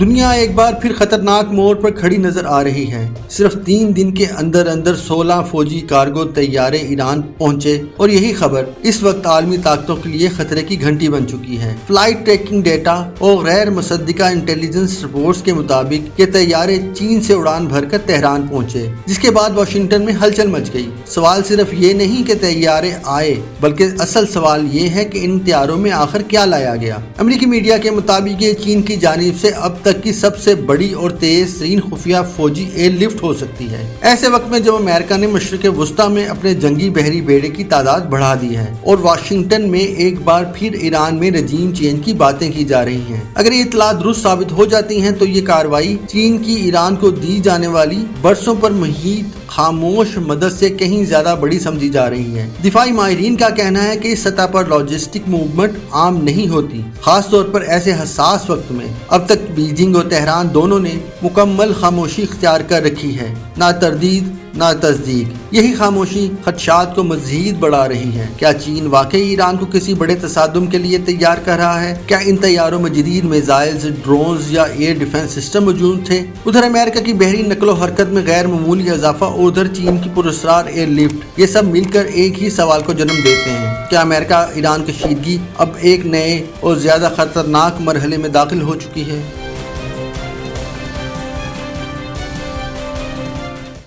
دنیا ایک بار پھر خطرناک موڑ پر کھڑی نظر آ رہی ہے۔ صرف 3 دن کے اندر 16 فوجی کارگو طیارے ایران پہنچے اور یہی خبر اس وقت عالمی طاقتوں کے لیے خطرے کی گھنٹی بن چکی ہے۔ فلائٹ ٹریکنگ ڈیٹا اور غیر مصدقہ انٹیلیجنس رپورٹس کے مطابق یہ طیارے چین سے اڑان بھر کر تہران پہنچے، جس کے بعد واشنگٹن میں ہلچل مچ گئی۔ سوال صرف یہ نہیں کہ طیارے آئے، بلکہ اصل سوال یہ ہے کہ ان طیاروں میں آخر کیا لایا گیا۔ امریکی میڈیا کے مطابق یہ چین کی جانب سے اب تک کی سب سے بڑی اور تیز ترین خفیہ فوجی ایئر لفٹ ہو سکتی ہے، ایسے وقت میں جب امریکہ نے مشرق وسطیٰ میں اپنے جنگی بحری بیڑے کی تعداد بڑھا دی ہے اور واشنگٹن میں ایک بار پھر ایران میں رجیم چینج کی باتیں کی جا رہی ہیں۔ اگر یہ اطلاعات درست ثابت ہو جاتی ہیں تو یہ کارروائی چین کی ایران کو دی جانے والی برسوں پر محیط خاموش مدد سے کہیں زیادہ بڑی سمجھی جا رہی ہے۔ دفاعی ماہرین کا کہنا ہے کہ اس سطح پر لاجسٹک موومنٹ عام نہیں ہوتی، خاص طور پر ایسے حساس وقت میں۔ اب تک بیجنگ اور تہران دونوں نے مکمل خاموشی اختیار کر رکھی ہے، نہ تردید نہ تصدیق۔ یہی خاموشی خدشات کو مزید بڑھا رہی ہے۔ کیا چین واقعی ایران کو کسی بڑے تصادم کے لیے تیار کر رہا ہے؟ کیا ان طیاروں میں جدید میزائلز، ڈرونز یا ایئر ڈیفنس سسٹم موجود تھے؟ ادھر امریکہ کی بحری نقل و حرکت میں غیر معمولی اضافہ اور ادھر چین کی پراسرار ایئر لفٹ، یہ سب مل کر ایک ہی سوال کو جنم دیتے ہیں۔ کیا امریکہ ایران کشیدگی اب ایک نئے اور زیادہ خطرناک مرحلے میں داخل ہو چکی ہے؟